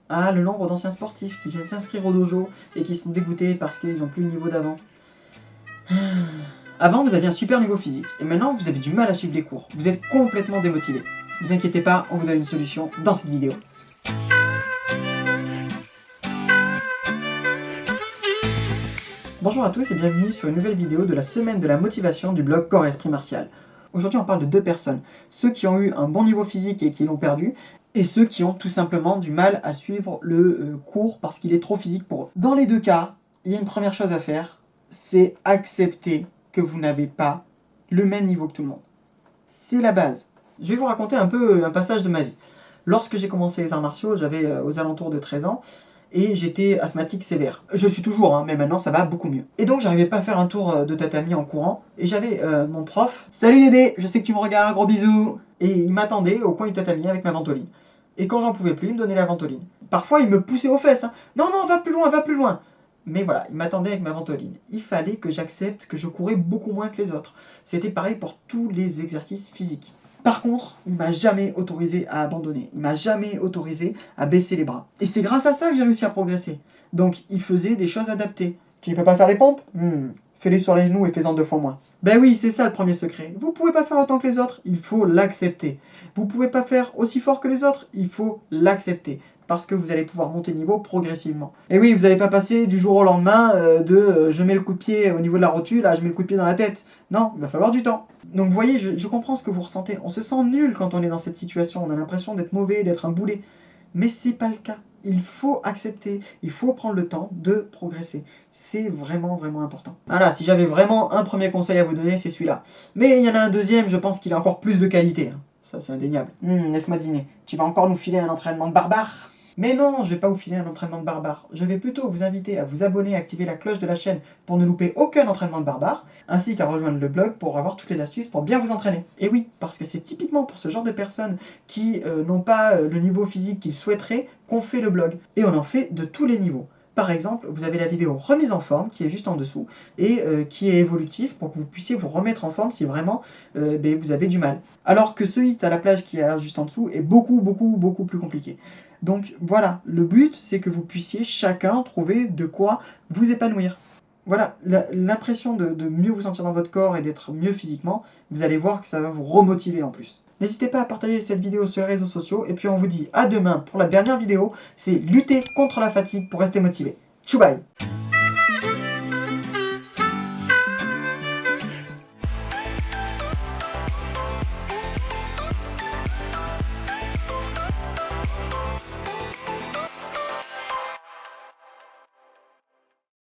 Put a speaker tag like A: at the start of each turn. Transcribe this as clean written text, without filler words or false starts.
A: Ah, le nombre d'anciens sportifs qui viennent s'inscrire au dojo et qui sont dégoûtés parce qu'ils n'ont plus le niveau d'avant. Avant, vous aviez un super niveau physique, et maintenant, vous avez du mal à suivre les cours. Vous êtes complètement démotivé. Ne vous inquiétez pas, on vous donne une solution dans cette vidéo. Bonjour à tous et bienvenue sur une nouvelle vidéo de la semaine de la motivation du blog Corps et Esprit Martial. Aujourd'hui, on parle de deux personnes. Ceux qui ont eu un bon niveau physique et qui l'ont perdu, et ceux qui ont tout simplement du mal à suivre le cours parce qu'il est trop physique pour eux. Dans les deux cas, il y a une première chose à faire, c'est accepter que vous n'avez pas le même niveau que tout le monde. C'est la base. Je vais vous raconter un peu un passage de ma vie. Lorsque j'ai commencé les arts martiaux, j'avais aux alentours de 13 ans, et j'étais asthmatique sévère. Je le suis toujours, mais maintenant ça va beaucoup mieux. Et donc j'arrivais pas à faire un tour de tatami en courant, et j'avais mon prof. Salut Dédé, je sais que tu me regardes, gros bisous. Et il m'attendait au coin du tatami avec ma ventoline. Et quand j'en pouvais plus, il me donnait la ventoline. Parfois il me poussait aux fesses. Non, non, va plus loin, va plus loin. Mais voilà, il m'attendait avec ma ventoline. Il fallait que j'accepte que je courais beaucoup moins que les autres. C'était pareil pour tous les exercices physiques. Par contre, il m'a jamais autorisé à abandonner. Il m'a jamais autorisé à baisser les bras. Et c'est grâce à ça que j'ai réussi à progresser. Donc, il faisait des choses adaptées. Tu ne peux pas faire les pompes Fais-les sur les genoux et fais-en 2 fois moins. Ben oui, c'est ça le premier secret. Vous pouvez pas faire autant que les autres, il faut l'accepter. Vous pouvez pas faire aussi fort que les autres, il faut l'accepter. Parce que vous allez pouvoir monter le niveau progressivement. Et oui, vous n'allez pas passer du jour au lendemain je mets le coup de pied au niveau de la rotule à je mets le coup de pied dans la tête. Non, il va falloir du temps. Donc vous voyez, je comprends ce que vous ressentez. On se sent nul quand on est dans cette situation. On a l'impression d'être mauvais, d'être un boulet. Mais c'est pas le cas. Il faut accepter, il faut prendre le temps de progresser. C'est vraiment, vraiment important. Voilà, si j'avais vraiment un premier conseil à vous donner, c'est celui-là. Mais il y en a un deuxième, je pense qu'il a encore plus de qualité. Ça, c'est indéniable. Laisse-moi deviner. Tu vas encore nous filer un entraînement de barbare ? Mais non, je vais pas vous filer un entraînement de barbare. Je vais plutôt vous inviter à vous abonner et activer la cloche de la chaîne pour ne louper aucun entraînement de barbare, ainsi qu'à rejoindre le blog pour avoir toutes les astuces pour bien vous entraîner. Et oui, parce que c'est typiquement pour ce genre de personnes qui n'ont pas le niveau physique qu'ils souhaiteraient qu'on fait le blog. Et on en fait de tous les niveaux. Par exemple, vous avez la vidéo remise en forme qui est juste en dessous et qui est évolutif pour que vous puissiez vous remettre en forme si vraiment vous avez du mal. Alors que ce hit à la plage qui est juste en dessous est beaucoup, beaucoup, beaucoup plus compliqué. Donc voilà, le but c'est que vous puissiez chacun trouver de quoi vous épanouir. Voilà, l'impression de mieux vous sentir dans votre corps et d'être mieux physiquement, vous allez voir que ça va vous remotiver en plus. N'hésitez pas à partager cette vidéo sur les réseaux sociaux et puis on vous dit à demain pour la dernière vidéo, c'est lutter contre la fatigue pour rester motivé. Tchou bye.